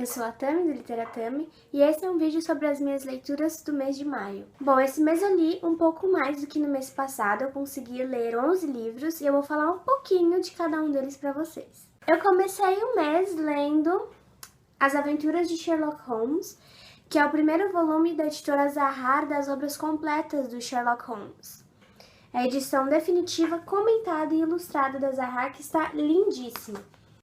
Eu sou a Tami, do Literatami, e esse é um vídeo sobre as minhas leituras do mês de maio. Bom, esse mês eu li um pouco mais do que no mês passado, eu consegui ler 11 livros e eu vou falar um pouquinho de cada um deles pra vocês. Eu comecei o mês lendo As Aventuras de Sherlock Holmes, que é o primeiro volume da editora Zahar das obras completas do Sherlock Holmes. É a edição definitiva, comentada e ilustrada da Zahar, que está lindíssima.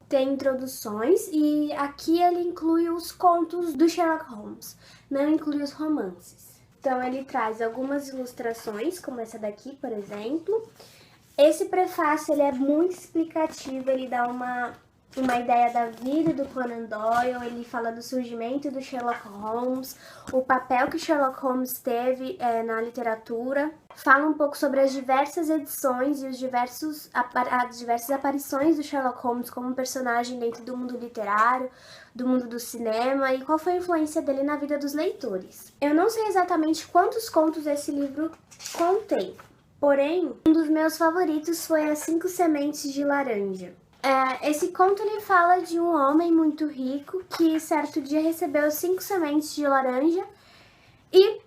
Tem introduções e aqui ele inclui os contos do Sherlock Holmes, não inclui os romances. Então ele traz algumas ilustrações, como essa daqui, por exemplo. Esse prefácio ele é muito explicativo, ele dá uma ideia da vida do Conan Doyle, ele fala do surgimento do Sherlock Holmes, o papel que Sherlock Holmes teve na literatura, fala um pouco sobre as diversas edições e as diversas aparições do Sherlock Holmes como personagem dentro do mundo literário, do mundo do cinema e qual foi a influência dele na vida dos leitores. Eu não sei exatamente quantos contos esse livro contém, porém, um dos meus favoritos foi As 5 Sementes de Laranja. Esse conto ele fala de um homem muito rico que certo dia recebeu 5 sementes de laranja e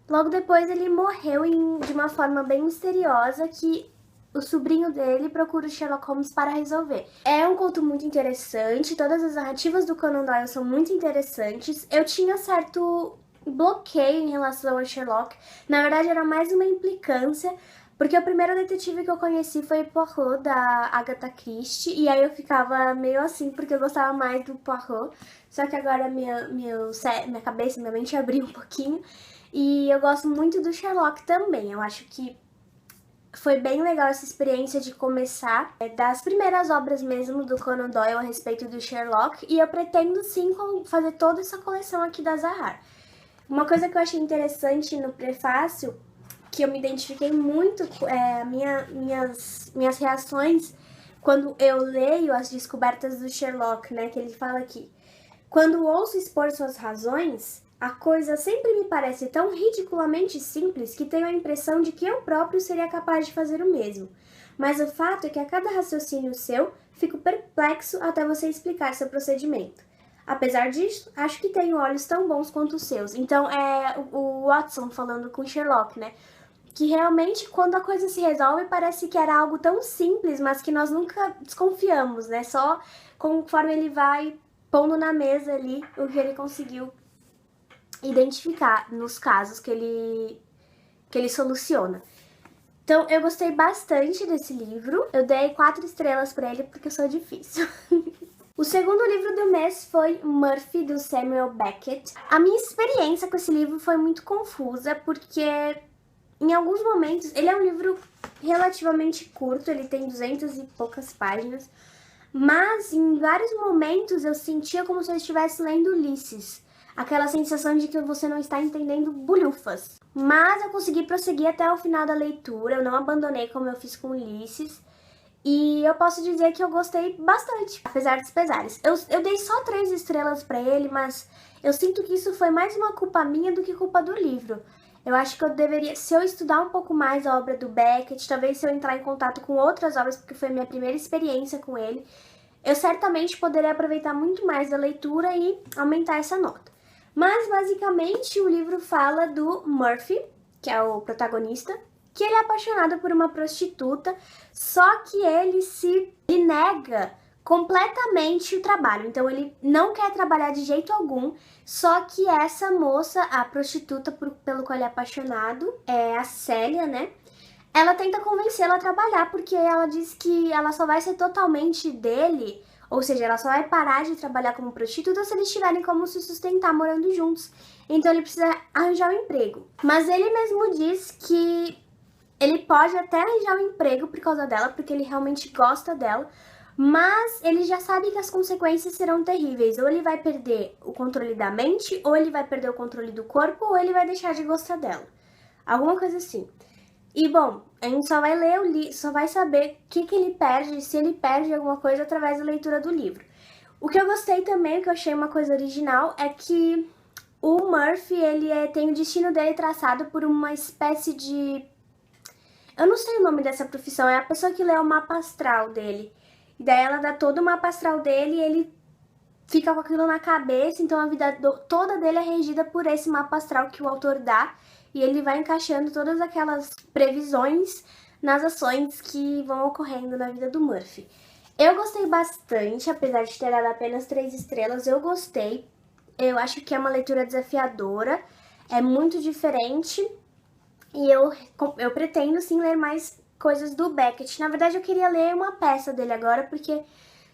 logo depois ele morreu de uma forma bem misteriosa que o sobrinho dele procura o Sherlock Holmes para resolver. É um conto muito interessante, todas as narrativas do Conan Doyle são muito interessantes. Eu tinha certo bloqueio em relação ao Sherlock, na verdade era mais uma implicância, porque o primeiro detetive que eu conheci foi Poirot, da Agatha Christie, e aí eu ficava meio assim, porque eu gostava mais do Poirot, só que agora minha cabeça, minha mente abriu um pouquinho, e eu gosto muito do Sherlock também. Eu acho que foi bem legal essa experiência de começar das primeiras obras mesmo do Conan Doyle a respeito do Sherlock, e eu pretendo sim fazer toda essa coleção aqui da Zahar. Uma coisa que eu achei interessante no prefácio, que eu me identifiquei muito, minhas reações quando eu leio as descobertas do Sherlock, né, que ele fala aqui. Quando ouço expor suas razões, a coisa sempre me parece tão ridiculamente simples que tenho a impressão de que eu próprio seria capaz de fazer o mesmo. Mas o fato é que a cada raciocínio seu, fico perplexo até você explicar seu procedimento. Apesar disso, acho que tenho olhos tão bons quanto os seus. Então é o Watson falando com o Sherlock, né? Que realmente, quando a coisa se resolve, parece que era algo tão simples, mas que nós nunca desconfiamos, né? Só conforme ele vai pondo na mesa ali o que ele conseguiu identificar nos casos que ele soluciona. Então, eu gostei bastante desse livro. Eu dei 4 estrelas pra ele porque eu sou difícil. O segundo livro do mês foi Murphy, do Samuel Beckett. A minha experiência com esse livro foi muito confusa, porque em alguns momentos, ele é um livro relativamente curto, ele tem 200 e poucas páginas, mas em vários momentos eu sentia como se eu estivesse lendo Ulisses, aquela sensação de que você não está entendendo bulhufas. Mas eu consegui prosseguir até o final da leitura, eu não abandonei como eu fiz com Ulisses, e eu posso dizer que eu gostei bastante, apesar dos pesares. Eu dei só 3 estrelas pra ele, mas eu sinto que isso foi mais uma culpa minha do que culpa do livro. Eu acho que eu deveria, se eu estudar um pouco mais a obra do Beckett, talvez se eu entrar em contato com outras obras, porque foi a minha primeira experiência com ele, eu certamente poderia aproveitar muito mais da leitura e aumentar essa nota. Mas, basicamente, o livro fala do Murphy, que é o protagonista, que ele é apaixonado por uma prostituta, só que ele nega completamente o trabalho, então ele não quer trabalhar de jeito algum, só que essa moça, a prostituta pelo qual ele é apaixonado, é a Célia, né? Ela tenta convencê-la a trabalhar, porque ela diz que ela só vai ser totalmente dele, ou seja, ela só vai parar de trabalhar como prostituta se eles tiverem como se sustentar morando juntos. Então ele precisa arranjar um emprego. Mas ele mesmo diz que ele pode até arranjar um emprego por causa dela, porque ele realmente gosta dela, mas ele já sabe que as consequências serão terríveis. Ou ele vai perder o controle da mente, ou ele vai perder o controle do corpo, ou ele vai deixar de gostar dela. Alguma coisa assim. E bom, a gente só vai ler só vai saber o que ele perde, se ele perde alguma coisa através da leitura do livro. O que eu gostei também, o que eu achei uma coisa original, é que o Murphy, ele tem o destino dele traçado por uma espécie de... Eu não sei o nome dessa profissão, é a pessoa que lê o mapa astral dele. E daí ela dá todo o mapa astral dele e ele fica com aquilo na cabeça, então a vida toda dele é regida por esse mapa astral que o autor dá, e ele vai encaixando todas aquelas previsões nas ações que vão ocorrendo na vida do Murphy. Eu gostei bastante, apesar de ter dado apenas 3 estrelas, eu gostei. Eu acho que é uma leitura desafiadora, é muito diferente, e eu pretendo sim ler mais coisas do Beckett. Na verdade, eu queria ler uma peça dele agora, porque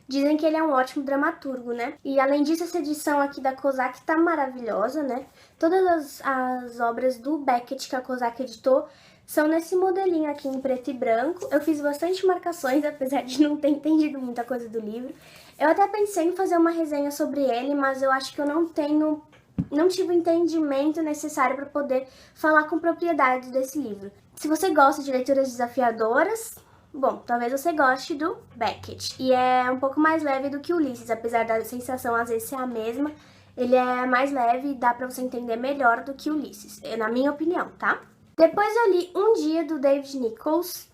dizem que ele é um ótimo dramaturgo, né? E além disso, essa edição aqui da Kozak tá maravilhosa, né? Todas as obras do Beckett que a Kozak editou são nesse modelinho aqui em preto e branco. Eu fiz bastante marcações, apesar de não ter entendido muita coisa do livro. Eu até pensei em fazer uma resenha sobre ele, mas eu acho que eu não tive o entendimento necessário para poder falar com propriedade desse livro. Se você gosta de leituras desafiadoras, bom, talvez você goste do Beckett. E é um pouco mais leve do que Ulisses, apesar da sensação às vezes ser a mesma. Ele é mais leve e dá pra você entender melhor do que Ulisses, na minha opinião, tá? Depois eu li Um Dia, do David Nichols,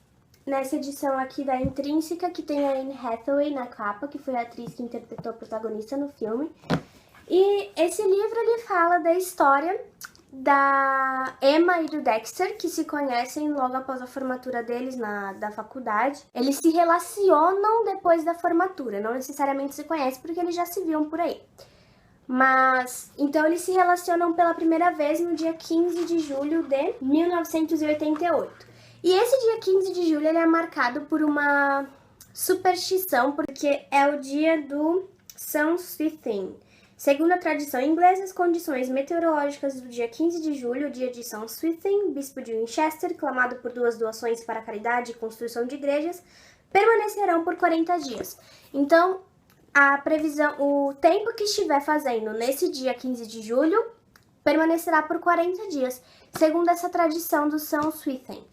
nessa edição aqui da Intrínseca, que tem a Anne Hathaway na capa, que foi a atriz que interpretou a protagonista no filme. E esse livro, ele fala da história da Emma e do Dexter, que se conhecem logo após a formatura deles da faculdade. Eles se relacionam depois da formatura, não necessariamente se conhecem porque eles já se viam por aí. Mas, então eles se relacionam pela primeira vez no dia 15 de julho de 1988. E esse dia 15 de julho ele é marcado por uma superstição, porque é o dia do São Swithin. Segundo a tradição inglesa, as condições meteorológicas do dia 15 de julho, o dia de São Swithin, bispo de Winchester, clamado por 2 doações para a caridade e construção de igrejas, permanecerão por 40 dias. Então, a previsão, o tempo que estiver fazendo nesse dia 15 de julho, permanecerá por 40 dias, segundo essa tradição do São Swithin.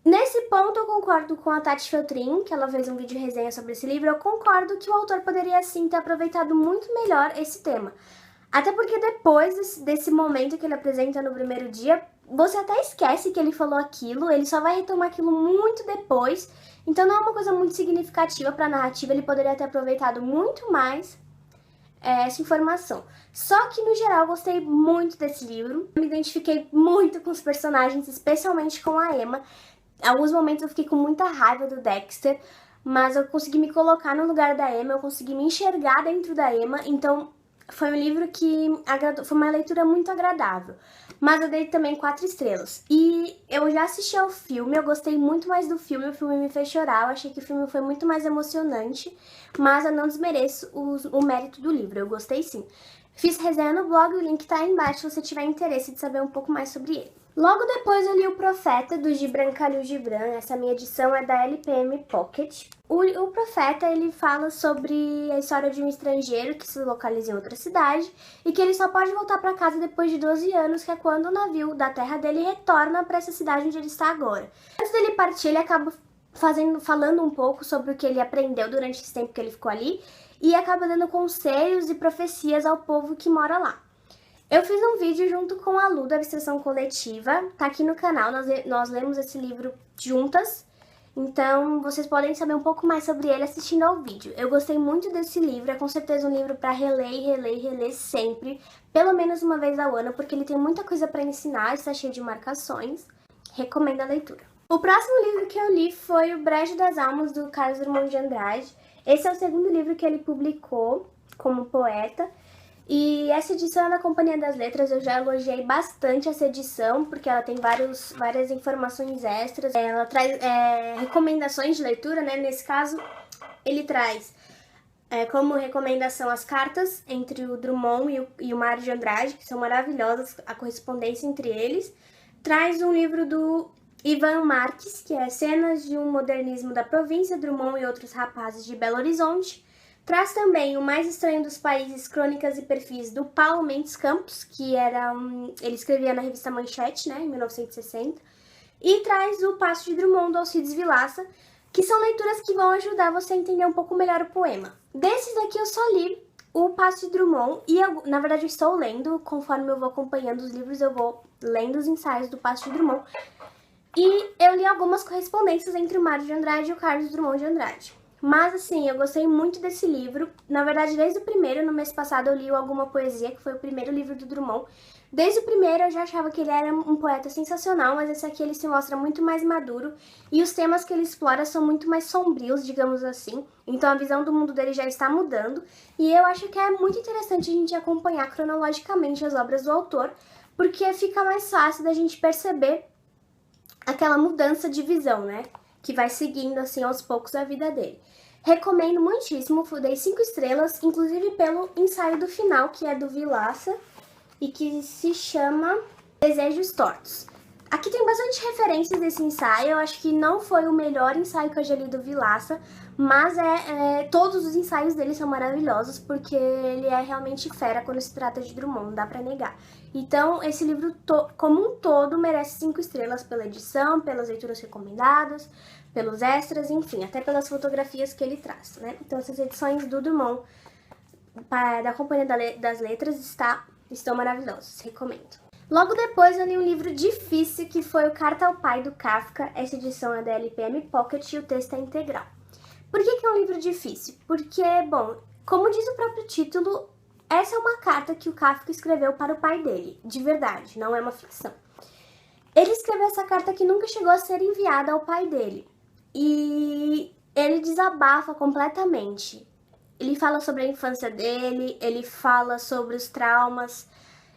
Nesse ponto eu concordo com a Tati Feltrin, que ela fez um vídeo resenha sobre esse livro. Eu concordo que o autor poderia sim ter aproveitado muito melhor esse tema. Até porque depois desse momento que ele apresenta no primeiro dia, você até esquece que ele falou aquilo, ele só vai retomar aquilo muito depois. Então não é uma coisa muito significativa para a narrativa, ele poderia ter aproveitado muito mais essa informação. Só que no geral eu gostei muito desse livro, eu me identifiquei muito com os personagens, especialmente com a Emma. Em alguns momentos eu fiquei com muita raiva do Dexter, mas eu consegui me colocar no lugar da Emma, eu consegui me enxergar dentro da Emma, então foi um livro que foi uma leitura muito agradável. Mas eu dei também 4 estrelas. E eu já assisti ao filme, eu gostei muito mais do filme, o filme me fez chorar, eu achei que o filme foi muito mais emocionante, mas eu não desmereço o mérito do livro, eu gostei sim. Fiz resenha no blog, o link tá aí embaixo se você tiver interesse de saber um pouco mais sobre ele. Logo depois eu li O Profeta, do Gibran Khalil Gibran. Essa minha edição é da LPM Pocket. O Profeta, ele fala sobre a história de um estrangeiro que se localiza em outra cidade e que ele só pode voltar para casa depois de 12 anos, que é quando o navio da terra dele retorna para essa cidade onde ele está agora. Antes dele partir, ele acaba falando um pouco sobre o que ele aprendeu durante esse tempo que ele ficou ali e acaba dando conselhos e profecias ao povo que mora lá. Eu fiz um vídeo junto com a Lu da Abstração Coletiva, tá aqui no canal, nós lemos esse livro juntas, então vocês podem saber um pouco mais sobre ele assistindo ao vídeo. Eu gostei muito desse livro, é com certeza um livro pra reler e reler e reler sempre, pelo menos uma vez ao ano, porque ele tem muita coisa pra ensinar, está cheio de marcações, recomendo a leitura. O próximo livro que eu li foi O Brejo das Almas, do Carlos Drummond de Andrade. Esse é o segundo livro que ele publicou como poeta. E essa edição é da Companhia das Letras, eu já elogiei bastante essa edição, porque ela tem várias informações extras. Ela traz recomendações de leitura, né? Nesse caso, ele traz como recomendação as cartas entre o Drummond e o Mário de Andrade, que são maravilhosas, a correspondência entre eles. Traz um livro do Ivan Marques, que é Cenas de um Modernismo da Província, Drummond e Outros Rapazes de Belo Horizonte. Traz também O Mais Estranho dos Países, Crônicas e Perfis, do Paulo Mendes Campos, que ele escrevia na revista Manchete, né, em 1960. E traz O Passo de Drummond, do Alcides Vilaça, que são leituras que vão ajudar você a entender um pouco melhor o poema. Desses daqui eu só li O Passo de Drummond, e na verdade eu estou lendo, conforme eu vou acompanhando os livros, eu vou lendo os ensaios do Passo de Drummond. E eu li algumas correspondências entre o Mário de Andrade e o Carlos Drummond de Andrade. Mas, assim, eu gostei muito desse livro. Na verdade, desde o primeiro, no mês passado, eu li Alguma Poesia, que foi o primeiro livro do Drummond. Desde o primeiro, eu já achava que ele era um poeta sensacional, mas esse aqui ele se mostra muito mais maduro. E os temas que ele explora são muito mais sombrios, digamos assim. Então, a visão do mundo dele já está mudando. E eu acho que é muito interessante a gente acompanhar cronologicamente as obras do autor, porque fica mais fácil da gente perceber aquela mudança de visão, né? Que vai seguindo, assim, aos poucos a vida dele. Recomendo muitíssimo, dei 5 estrelas, inclusive pelo ensaio do final, que é do Vilaça, e que se chama Desejos Tortos. Aqui tem bastante referências desse ensaio, eu acho que não foi o melhor ensaio que eu já li do Vilaça, mas todos os ensaios dele são maravilhosos, porque ele é realmente fera quando se trata de Drummond, não dá pra negar. Então, esse livro como um todo merece 5 estrelas pela edição, pelas leituras recomendadas, pelos extras, enfim, até pelas fotografias que ele traz, né? Então, essas edições do Drummond da Companhia das Letras estão maravilhosas, recomendo. Logo depois eu li um livro difícil que foi o Carta ao Pai do Kafka. Essa edição é da LPM Pocket e o texto é integral. Por que é um livro difícil? Porque, bom, como diz o próprio título, essa é uma carta que o Kafka escreveu para o pai dele, de verdade, não é uma ficção. Ele escreveu essa carta que nunca chegou a ser enviada ao pai dele. E ele desabafa completamente. Ele fala sobre a infância dele, ele fala sobre os traumas,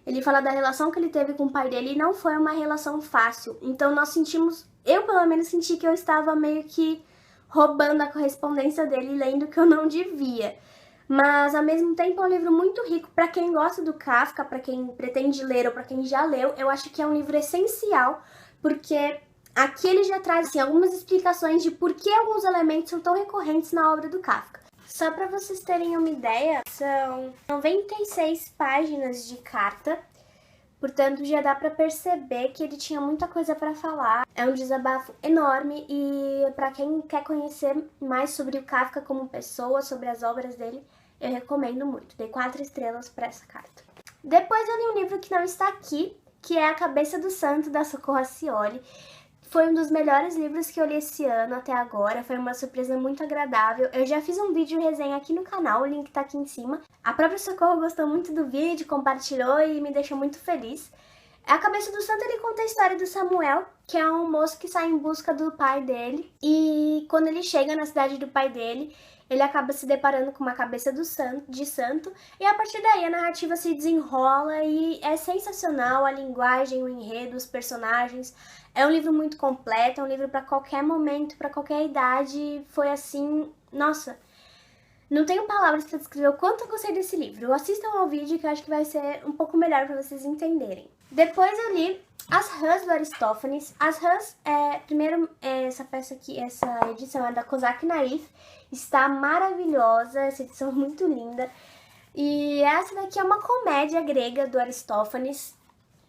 ele fala da relação que ele teve com o pai dele e não foi uma relação fácil. Então nós sentimos, eu pelo menos senti que eu estava meio que roubando a correspondência dele, lendo que eu não devia. Mas ao mesmo tempo é um livro muito rico para quem gosta do Kafka, para quem pretende ler ou para quem já leu. Eu acho que é um livro essencial, porque aqui ele já traz assim, algumas explicações de por que alguns elementos são tão recorrentes na obra do Kafka. Só para vocês terem uma ideia, são 96 páginas de carta, portanto já dá para perceber que ele tinha muita coisa para falar. É um desabafo enorme e para quem quer conhecer mais sobre o Kafka como pessoa, sobre as obras dele, eu recomendo muito. Dei 4 estrelas para essa carta. Depois eu li um livro que não está aqui, que é A Cabeça do Santo, da Socorro Acioli. Foi um dos melhores livros que eu li esse ano até agora, foi uma surpresa muito agradável. Eu já fiz um vídeo resenha aqui no canal, o link tá aqui em cima. A própria Socorro gostou muito do vídeo, compartilhou e me deixou muito feliz. A Cabeça do Santo, ele conta a história do Samuel, que é um moço que sai em busca do pai dele. E quando ele chega na cidade do pai dele, ele acaba se deparando com uma cabeça de santo, e a partir daí a narrativa se desenrola e é sensacional a linguagem, o enredo, os personagens. É um livro muito completo, é um livro para qualquer momento, para qualquer idade. Foi assim, nossa, não tenho palavras para descrever o quanto eu gostei desse livro. Assistam ao vídeo que eu acho que vai ser um pouco melhor para vocês entenderem. Depois eu li As Rãs, do Aristófanes. As Rãs, primeiro, essa peça aqui, essa edição é da Kozak Naif. Está maravilhosa, essa edição é muito linda. E essa daqui é uma comédia grega do Aristófanes.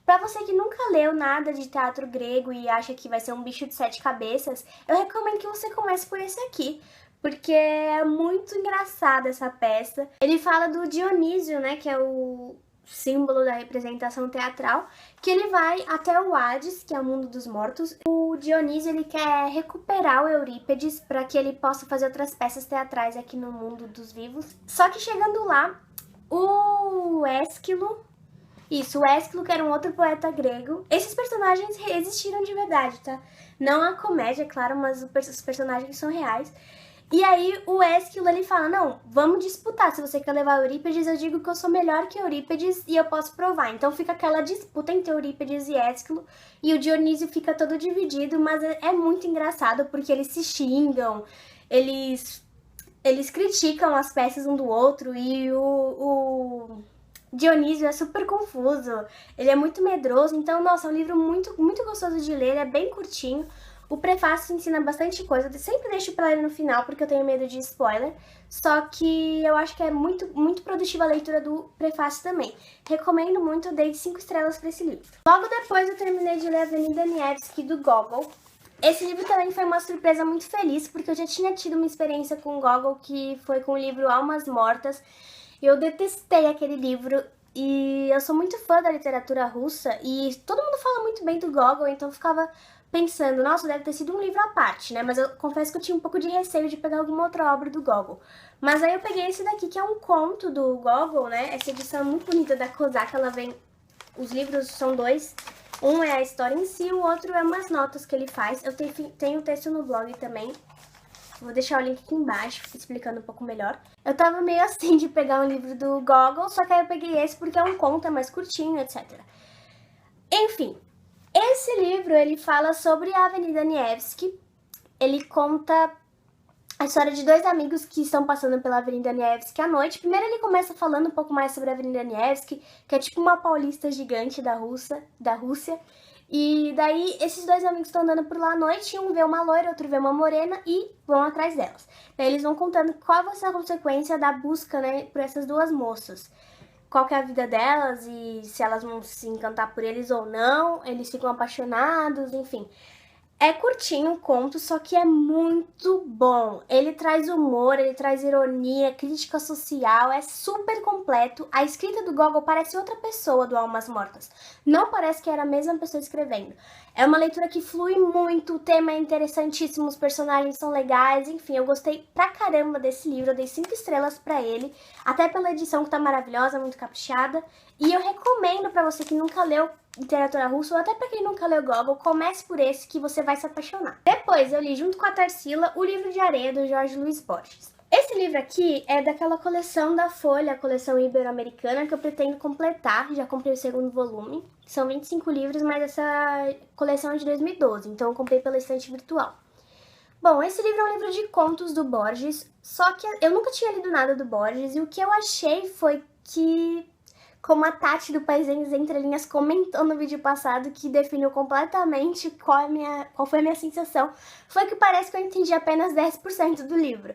Pra você que nunca leu nada de teatro grego e acha que vai ser um bicho de 7 cabeças, eu recomendo que você comece por esse aqui, porque é muito engraçada essa peça. Ele fala do Dionísio, né, que é o símbolo da representação teatral, que ele vai até o Hades, que é o mundo dos mortos. O Dionísio, ele quer recuperar o Eurípedes para que ele possa fazer outras peças teatrais aqui no mundo dos vivos. Só que chegando lá, o Ésquilo, o Ésquilo, que era um outro poeta grego, esses personagens existiram de verdade, tá? Não a comédia, claro, mas os personagens são reais. E aí o Ésquilo, ele fala, não, vamos disputar, se você quer levar Eurípedes, eu digo que eu sou melhor que Eurípedes e eu posso provar. Então fica aquela disputa entre Eurípedes e Ésquilo, e o Dionísio fica todo dividido, mas é muito engraçado porque eles se xingam, eles criticam as peças um do outro, e o Dionísio é super confuso, ele é muito medroso, então, nossa, é um livro muito, muito gostoso de ler, é bem curtinho. O prefácio ensina bastante coisa, eu sempre deixo pra ler no final porque eu tenho medo de spoiler, só que eu acho que é muito, muito produtiva a leitura do prefácio também. Recomendo muito, eu dei 5 estrelas pra esse livro. Logo depois eu terminei de ler Avenida Nevsky, do Gogol. Esse livro também foi uma surpresa muito feliz, porque eu já tinha tido uma experiência com o Gogol, que foi com o livro Almas Mortas. Eu detestei aquele livro e eu sou muito fã da literatura russa e todo mundo fala muito bem do Gogol, então eu ficava pensando, nossa, deve ter sido um livro à parte, né? Mas eu confesso que eu tinha um pouco de receio de pegar alguma outra obra do Gogol. Mas aí eu peguei esse daqui, que é um conto do Gogol, né? Essa edição é muito bonita da Kozak, ela vem... Os livros são dois. Um é a história em si, o outro é umas notas que ele faz. Eu tenho texto no blog também. Vou deixar o link aqui embaixo, explicando um pouco melhor. Eu tava meio assim de pegar um livro do Gogol, só que aí eu peguei esse porque é um conto, é mais curtinho, etc. Enfim, esse livro, ele fala sobre a Avenida Nevsky. Ele conta a história de dois amigos que estão passando pela Avenida Nevsky à noite. Primeiro ele começa falando um pouco mais sobre a Avenida Nevsky, que é tipo uma paulista gigante da Rússia. E daí esses dois amigos estão andando por lá à noite, um vê uma loira, outro vê uma morena e vão atrás delas. Daí eles vão contando qual vai ser a consequência da busca, né, por essas duas moças. Qual que é a vida delas e se elas vão se encantar por eles ou não, eles ficam apaixonados, enfim. É curtinho o conto, só que é muito bom. Ele traz humor, ele traz ironia, crítica social, é super completo. A escrita do Gogol parece outra pessoa do Almas Mortas. Não parece que era a mesma pessoa escrevendo. É uma leitura que flui muito, o tema é interessantíssimo, os personagens são legais, enfim, eu gostei pra caramba desse livro, eu dei 5 estrelas pra ele, até pela edição que tá maravilhosa, muito caprichada. E eu recomendo pra você que nunca leu literatura russa, ou até pra quem nunca leu Gogol, comece por esse que você vai se apaixonar. Depois eu li, junto com a Tarsila, O Livro de Areia, do Jorge Luis Borges. Esse livro aqui é daquela coleção da Folha, a coleção ibero-americana, que eu pretendo completar, já comprei o segundo volume. São 25 livros, mas essa coleção é de 2012, então eu comprei pela estante virtual. Bom, esse livro é um livro de contos do Borges, só que eu nunca tinha lido nada do Borges, e o que eu achei foi que, como a Tati do Paisagens Entre Linhas comentou no vídeo passado, que definiu completamente qual foi a minha sensação, foi que parece que eu entendi apenas 10% do livro.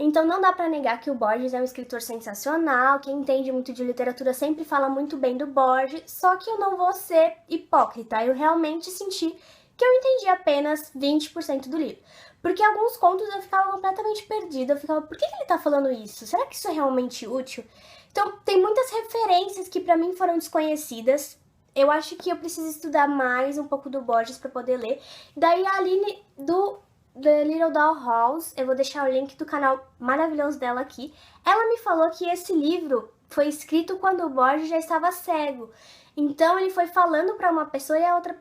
Então não dá pra negar que o Borges é um escritor sensacional, quem entende muito de literatura sempre fala muito bem do Borges, só que eu não vou ser hipócrita, eu realmente senti que eu entendi apenas 20% do livro. Porque alguns contos eu ficava completamente perdida, eu ficava, por que ele tá falando isso? Será que isso é realmente útil? Então, tem muitas referências que pra mim foram desconhecidas. Eu acho que eu preciso estudar mais um pouco do Borges pra poder ler. Daí a Aline do The Little Doll House, eu vou deixar o link do canal maravilhoso dela aqui. Ela me falou que esse livro foi escrito quando o Borges já estava cego. Então ele foi falando para uma pessoa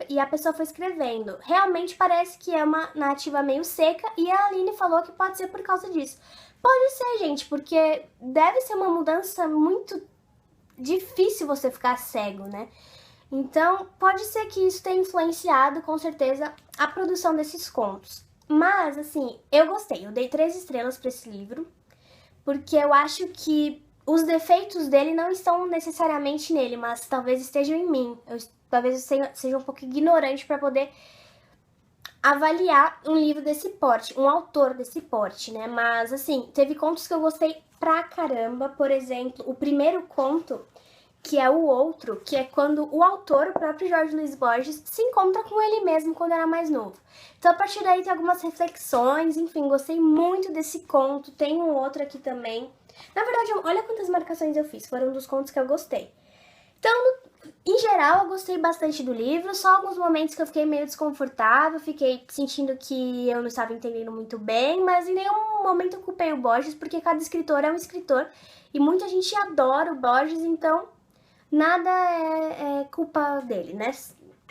e a pessoa foi escrevendo. Realmente parece que é uma narrativa meio seca e a Aline falou que pode ser por causa disso. Pode ser, gente, porque deve ser uma mudança muito difícil você ficar cego, né? Então pode ser que isso tenha influenciado, com certeza, a produção desses contos. Mas, assim, eu gostei. Eu dei 3 estrelas para esse livro, porque eu acho que os defeitos dele não estão necessariamente nele, mas talvez estejam em mim. Talvez eu seja um pouco ignorante para poder avaliar um livro desse porte, um autor desse porte, né? Mas, assim, teve contos que eu gostei pra caramba. Por exemplo, o primeiro conto, que é O Outro, que é quando o autor, o próprio Jorge Luis Borges, se encontra com ele mesmo quando era mais novo. Então, a partir daí tem algumas reflexões, enfim, gostei muito desse conto. Tem um outro aqui também. Na verdade, olha quantas marcações eu fiz, foram dos contos que eu gostei. Então, em geral, eu gostei bastante do livro, só alguns momentos que eu fiquei meio desconfortável, fiquei sentindo que eu não estava entendendo muito bem, mas em nenhum momento eu culpei o Borges, porque cada escritor é um escritor, e muita gente adora o Borges, então nada é culpa dele, né?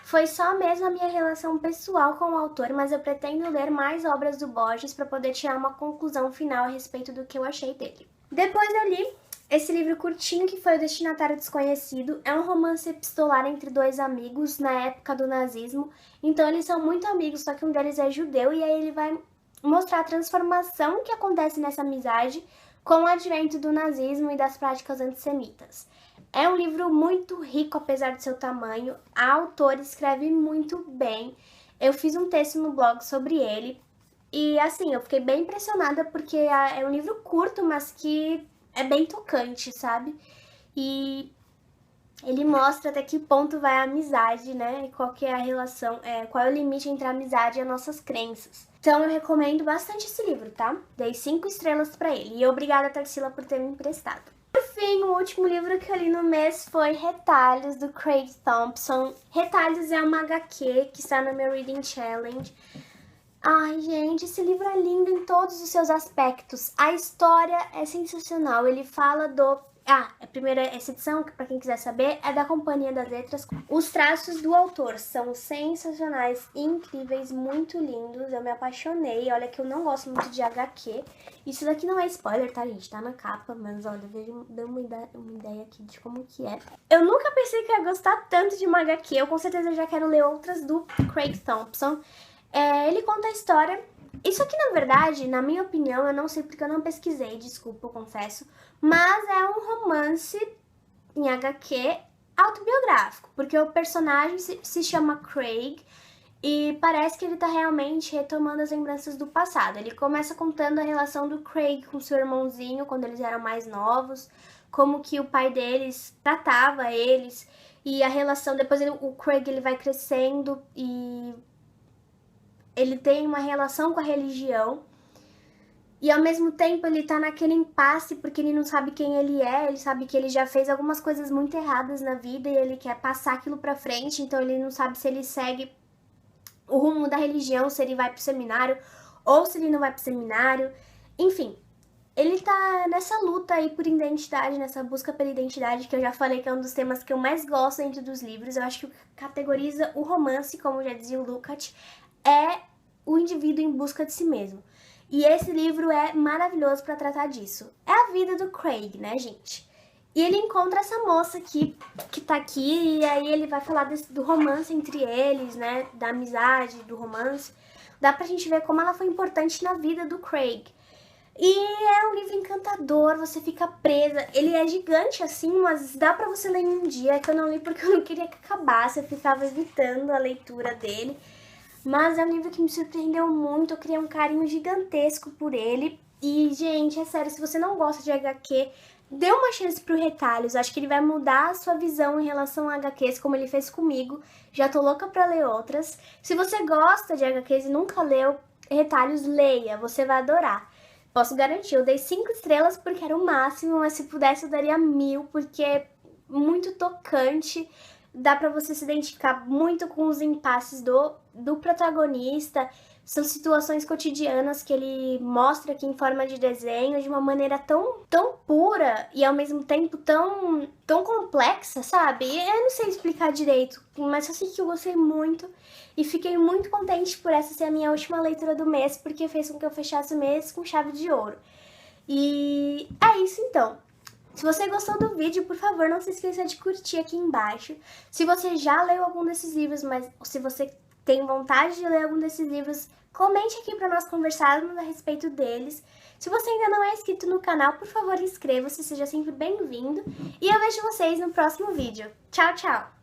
Foi só mesmo a minha relação pessoal com o autor, mas eu pretendo ler mais obras do Borges para poder tirar uma conclusão final a respeito do que eu achei dele. Depois eu li esse livro curtinho, que foi O Destinatário Desconhecido. É um romance epistolar entre dois amigos na época do nazismo. Então eles são muito amigos, só que um deles é judeu, e aí ele vai mostrar a transformação que acontece nessa amizade com o advento do nazismo e das práticas antissemitas. É um livro muito rico, apesar do seu tamanho. A autora escreve muito bem. Eu fiz um texto no blog sobre ele. E assim, eu fiquei bem impressionada porque é um livro curto, mas que é bem tocante, sabe? E ele mostra até que ponto vai a amizade, né? E qual que é a relação, qual é o limite entre a amizade e as nossas crenças. Então eu recomendo bastante esse livro, tá? Dei 5 estrelas pra ele. E obrigada, Tarsila, por ter me emprestado. Por fim, o último livro que eu li no mês foi Retalhos, do Craig Thompson. Retalhos é uma HQ que está no meu Reading Challenge. Ai, gente, esse livro é lindo em todos os seus aspectos. A história é sensacional. Ele fala do... a primeira, essa edição, que pra quem quiser saber, é da Companhia das Letras. Os traços do autor são sensacionais, incríveis, muito lindos. Eu me apaixonei. Olha que eu não gosto muito de HQ. Isso daqui não é spoiler, tá, gente? Tá na capa, mas olha, dê uma ideia aqui de como que é. Eu nunca pensei que ia gostar tanto de uma HQ. Eu com certeza já quero ler outras do Craig Thompson. Ele conta a história. Isso aqui, na verdade, na minha opinião, eu não sei porque eu não pesquisei, desculpa, eu confesso, mas é um romance em HQ autobiográfico, porque o personagem se chama Craig e parece que ele tá realmente retomando as lembranças do passado. Ele começa contando a relação do Craig com seu irmãozinho quando eles eram mais novos, como que o pai deles tratava eles e a relação, depois o Craig ele vai crescendo e ele tem uma relação com a religião e ao mesmo tempo ele tá naquele impasse porque ele não sabe quem ele é, ele sabe que ele já fez algumas coisas muito erradas na vida e ele quer passar aquilo pra frente, então ele não sabe se ele segue o rumo da religião, se ele vai pro seminário ou se ele não vai pro seminário, enfim. Ele tá nessa luta aí por identidade, nessa busca pela identidade, que eu já falei que é um dos temas que eu mais gosto dentro dos livros. Eu acho que categoriza o romance, como já dizia o Lukács, é o indivíduo em busca de si mesmo. E esse livro é maravilhoso para tratar disso. É a vida do Craig, né, gente? E ele encontra essa moça aqui, que tá aqui, e aí ele vai falar do romance entre eles, né, da amizade, do romance. Dá pra gente ver como ela foi importante na vida do Craig. E é um livro encantador, você fica presa. Ele é gigante assim, mas dá pra você ler em um dia, que eu não li porque eu não queria que acabasse, eu ficava evitando a leitura dele. Mas é um livro que me surpreendeu muito, eu criei um carinho gigantesco por ele. E, gente, é sério, se você não gosta de HQ, dê uma chance pro Retalhos. Acho que ele vai mudar a sua visão em relação a HQs, como ele fez comigo. Já tô louca pra ler outras. Se você gosta de HQs e nunca leu Retalhos, leia, você vai adorar. Posso garantir, eu dei 5 estrelas porque era o máximo, mas se pudesse eu daria 1000, porque é muito tocante. Dá pra você se identificar muito com os impasses do protagonista. São situações cotidianas que ele mostra aqui em forma de desenho de uma maneira tão pura e ao mesmo tempo tão complexa, sabe? Eu não sei explicar direito, mas só sei que eu gostei muito e fiquei muito contente por essa ser a minha última leitura do mês, porque fez com que eu fechasse o mês com chave de ouro. E é isso então. Se você gostou do vídeo, por favor, não se esqueça de curtir aqui embaixo. Se você já leu algum desses livros, mas se você tem vontade de ler algum desses livros, comente aqui para nós conversarmos a respeito deles. Se você ainda não é inscrito no canal, por favor, inscreva-se, seja sempre bem-vindo. E eu vejo vocês no próximo vídeo. Tchau, tchau!